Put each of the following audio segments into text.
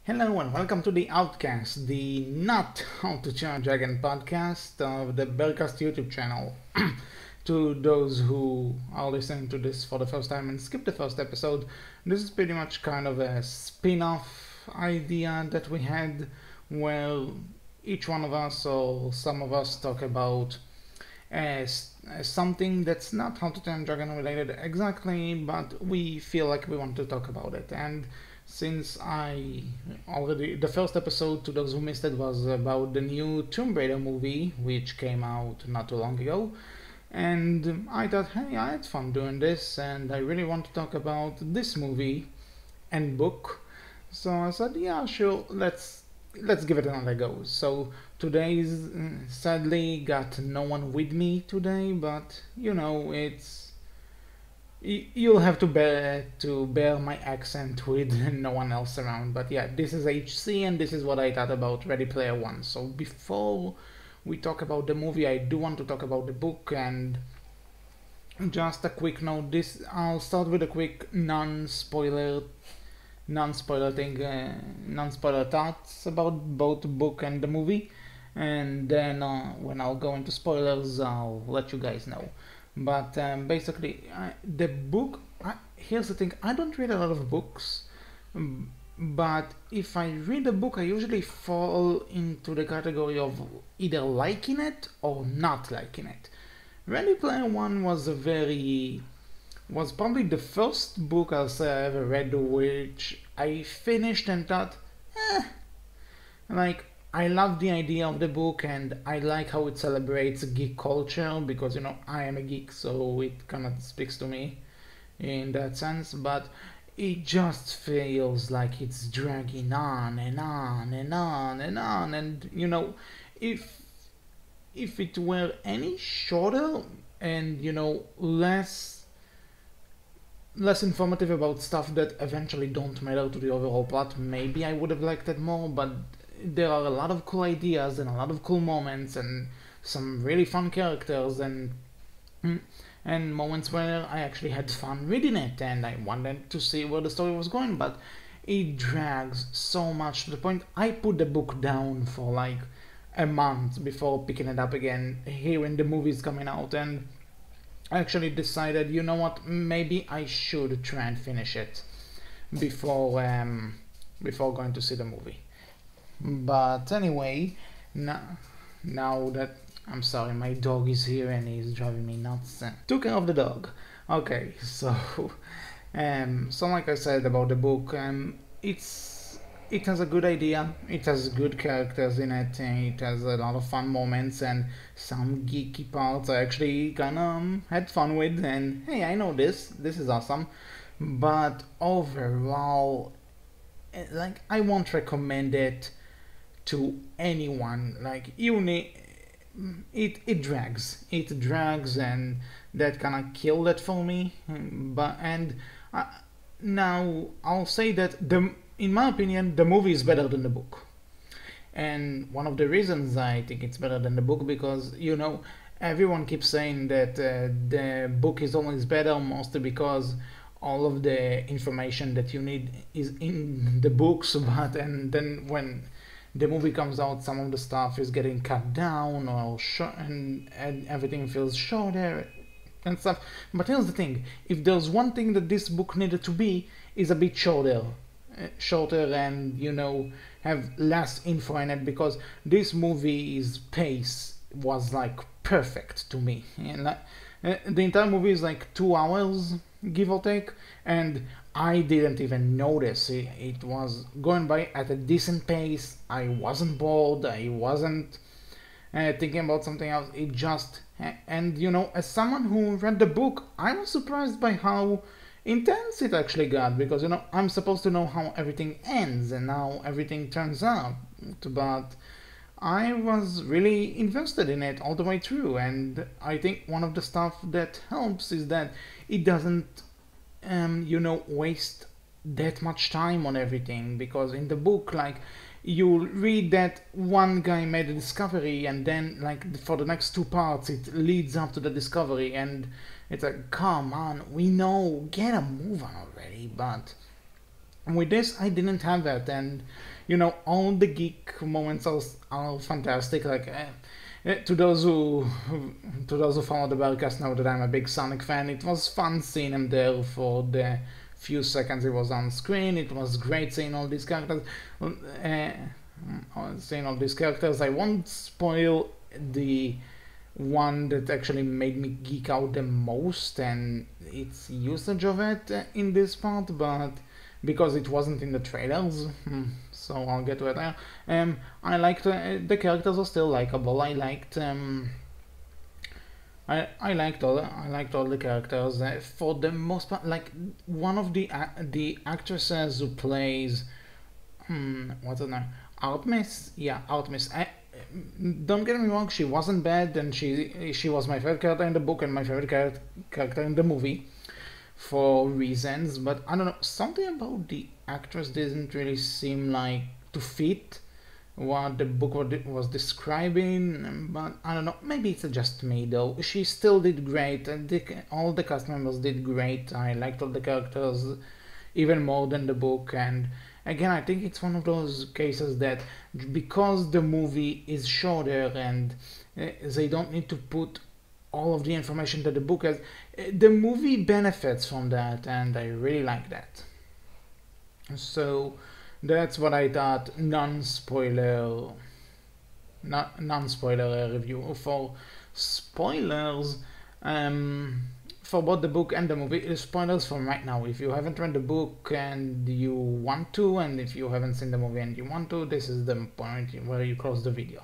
Hello and welcome to the Outcast, the not How to Charge Dragon podcast of the Bellcast YouTube channel. To those who are listening to this for the first time and skip the first episode, this is pretty much kind of a spin-off idea that we had where each one of us or some of us talk about something that's not How to Train Dragon related exactly, but we feel like we want to talk about it. And since the first episode, to those who missed it, was about the new Tomb Raider movie, which came out not too long ago. And I thought, hey, I had fun doing this, and I really want to talk about this movie and book. So I said, yeah, sure, let's give it another go. So today's sadly got no one with me today, but you'll have to bear my accent with no one else around. But yeah, this is HC and this is what I thought about Ready Player One. So before we talk about the movie, I do want to talk about the book. And just a quick note, I'll start with a quick non-spoiler thoughts about both the book and the movie, and then when I'll go into spoilers, I'll let you guys know. But basically, the book. Here's the thing: I don't read a lot of books, but if I read a book, I usually fall into the category of either liking it or not liking it. Ready Player One was probably the first book I'll say I ever read, which I finished and thought, like, I love the idea of the book and I like how it celebrates geek culture because, I am a geek, so it kind of speaks to me in that sense, but it just feels like it's dragging on and on and on and on. And, if it were any shorter and, less informative about stuff that eventually don't matter to the overall plot, maybe I would have liked it more. But there are a lot of cool ideas and a lot of cool moments and some really fun characters and moments where I actually had fun reading it and I wanted to see where the story was going. But it drags so much to the point I put the book down for like a month before picking it up again, hearing the movies coming out, and I actually decided, you know what, maybe I should try and finish it before going to see the movie. But anyway, now that I'm sorry, my dog is here and he's driving me nuts. Took care of the dog. Okay, so like I said about the book, it has a good idea, it has good characters in it, and it has a lot of fun moments and some geeky parts I actually kinda had fun with, and hey, I know this is awesome. But overall, like, I won't recommend it to anyone. Like, it drags and that kinda killed it for me. Now I'll say that in my opinion, the movie is better than the book. And one of the reasons I think it's better than the book, because, everyone keeps saying that the book is always better, mostly because all of the information that you need is in the books, and then when the movie comes out, some of the stuff is getting cut down or and everything feels shorter and stuff. But here's the thing: if there's one thing that this book needed to be, is a bit shorter and have less info in it, because this movie's pace was like perfect to me. And the entire movie is like 2 hours, give or take, and I didn't even notice it was going by at a decent pace. I wasn't bored, I wasn't thinking about something else. It just, and as someone who read the book, I was surprised by how intense it actually got, because I'm supposed to know how everything ends and how everything turns out, but I was really invested in it all the way through. And I think one of the stuff that helps is that it doesn't waste that much time on everything, because in the book, like, you read that one guy made a discovery and then, like, for the next 2 parts it leads up to the discovery, and it's like, come on, we know, get a move on already. But With this, I didn't have that, and you know, all the geek moments are fantastic. Like to those who follow the Outcast know that I'm a big Sonic fan. It was fun seeing him there for the few seconds he was on screen. It was great seeing all these characters. Seeing all these characters, I won't spoil the one that actually made me geek out the most and its usage of it in this part, but because it wasn't in the trailers, so I'll get to it now. I liked the characters are still likable. I liked I liked all the characters for the most part. Like one of the actresses who plays what's her name, Artemis, yeah, Artemis. Don't get me wrong, she wasn't bad, and she was my favorite character in the book and my favorite character in the movie for reasons, but I don't know, something about the actress didn't really seem like to fit what the book was describing, but I don't know, maybe it's just me though. She still did great, and all the cast members did great. I liked all the characters even more than the book, and again, I think it's one of those cases that because the movie is shorter and they don't need to put all of the information that the book has, the movie benefits from that, and I really like that. So that's what I thought. Non-spoiler review. For spoilers, for both the book and the movie, spoilers from right now. If you haven't read the book and you want to, and if you haven't seen the movie and you want to, this is the point where you close the video.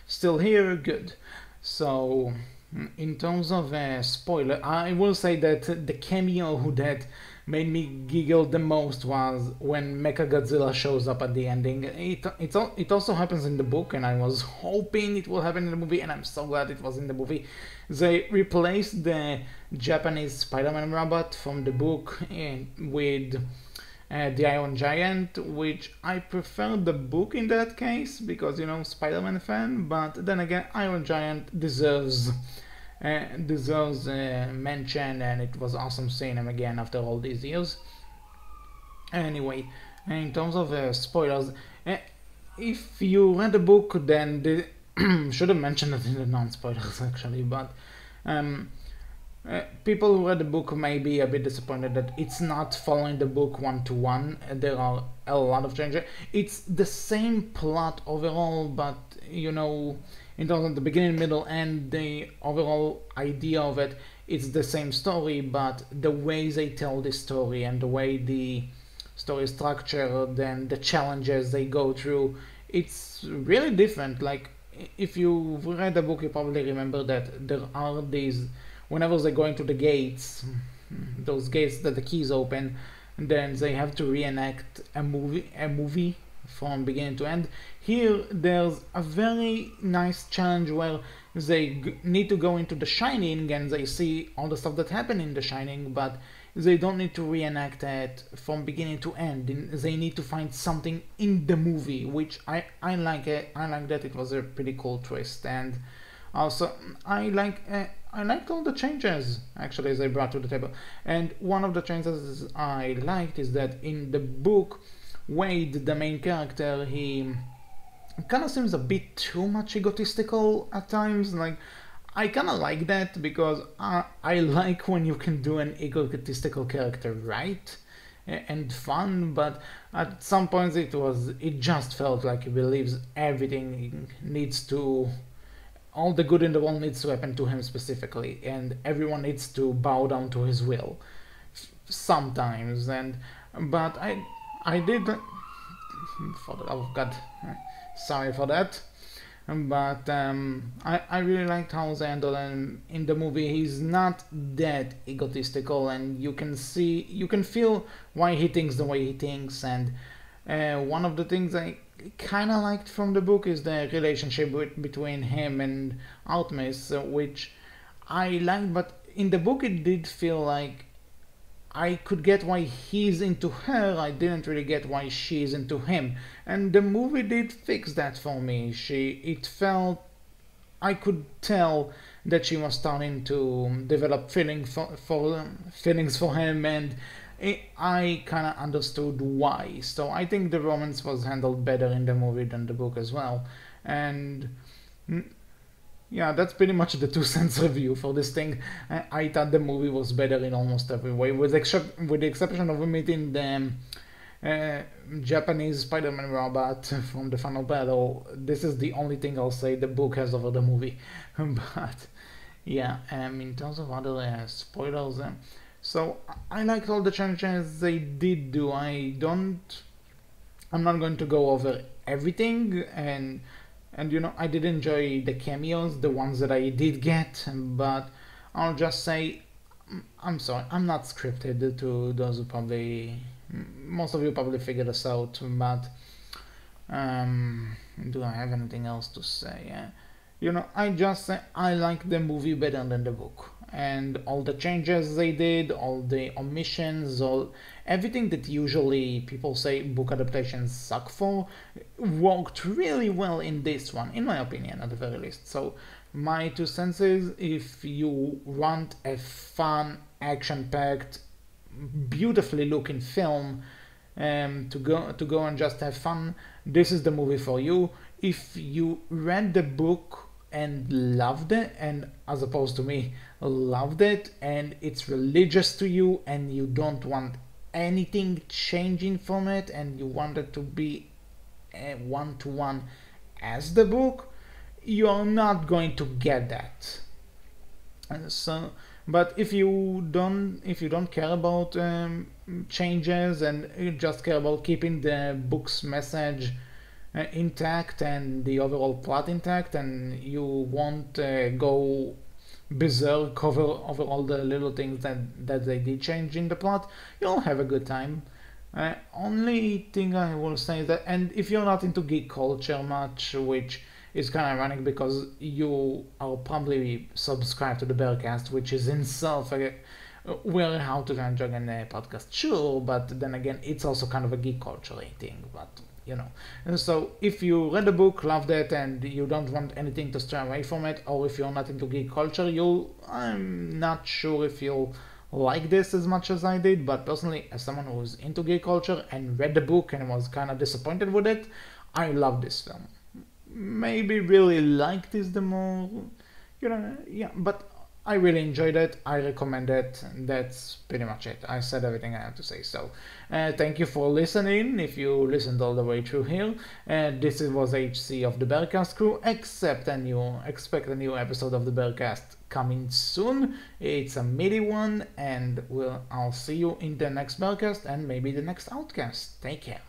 Still here, good. So, in terms of spoiler, I will say that the cameo that made me giggle the most was when Mechagodzilla shows up at the ending. It also happens in the book, and I was hoping it will happen in the movie, and I'm so glad it was in the movie. They replaced the Japanese Spider-Man robot from the book with the Iron Giant, which I prefer the book in that case because, you know, Spider-Man fan, but then again, Iron Giant deserves mention, and it was awesome seeing him again after all these years. Anyway, in terms of spoilers, if you read the book, then should have mentioned it in the non-spoilers actually, but people who read the book may be a bit disappointed that it's not following the book one-to-one. There are a lot of changes. It's the same plot overall, but you know, in terms of the beginning, middle, and the overall idea of it, it's the same story, but the way they tell the story and the way the story is structured and the challenges they go through, it's really different. Like, if you read the book, you probably remember that there are these, whenever they go into the gates, those gates that the keys open, then they have to reenact a movie from beginning to end. Here there's a very nice challenge where they need to go into The Shining and they see all the stuff that happened in The Shining, but they don't need to reenact it from beginning to end. They need to find something in the movie, which I like it. I like that. It was a pretty cool twist, and also I liked all the changes actually they brought to the table. And one of the changes I liked is that in the book, Wade, the main character, he kind of seems a bit too much egotistical at times. Like, I kind of like that because I like when you can do an egotistical character right and fun, but at some points it just felt like he believes everything needs to, all the good in the world needs to happen to him specifically, and everyone needs to bow down to his will sometimes. But I did, for the love of God, sorry for that, but I really liked how they handled him in the movie. He's not that egotistical, and you can feel why he thinks the way he thinks. And one of the things I kind of liked from the book is the relationship between him and Artemis, which I liked, but in the book it did feel like I could get why he's into her. I didn't really get why she's into him, and the movie did fix that for me. It felt, I could tell that she was starting to develop feelings for him, and I kind of understood why. So I think the romance was handled better in the movie than the book as well. And yeah, that's pretty much the 2 cents review for this thing. I thought the movie was better in almost every way, with the exception of meeting the Japanese Spider-Man robot from the final battle. This is the only thing I'll say the book has over the movie. But yeah, in terms of other spoilers, so I liked all the changes they did do. I'm not going to go over everything, and I did enjoy the cameos, the ones that I did get, but I'll just say, I'm sorry, I'm not scripted. To those who probably, most of you probably figured this out, but do I have anything else to say? I just say I like the movie better than the book, and all the changes they did, all the omissions, everything that usually people say book adaptations suck for, worked really well in this one, in my opinion, at the very least. So my 2 cents is, if you want a fun, action-packed, beautifully looking film, to go and just have fun, this is the movie for you. If you read the book and loved it, and as opposed to me, loved it, and it's religious to you, and you don't want anything changing from it, and you want it to be a one-to-one as the book, you're not going to get that. So, but if you don't care about changes, and you just care about keeping the book's message intact and the overall plot intact, and you won't go berserk over all the little things that they did change in the plot, you'll have a good time. Only thing I will say is that, and if you're not into geek culture much, which is kind of ironic because you are probably subscribed to the Bearcast, which is in itself well, how to kind of a podcast, sure, but then again, it's also kind of a geek culture thing, but so if you read the book, loved it, and you don't want anything to stray away from it, or if you're not into geek culture, I'm not sure if you'll like this as much as I did, but personally, as someone who was into geek culture and read the book and was kind of disappointed with it, I love this film. Maybe really like this the more, yeah, but I really enjoyed it. I recommend it. That's pretty much it. I said everything I have to say. So, thank you for listening. If you listened all the way through here, this was HC of the Bearcast crew. Expect a new episode of the Bearcast coming soon. It's a midi one, and I'll see you in the next Bearcast and maybe the next Outcast. Take care.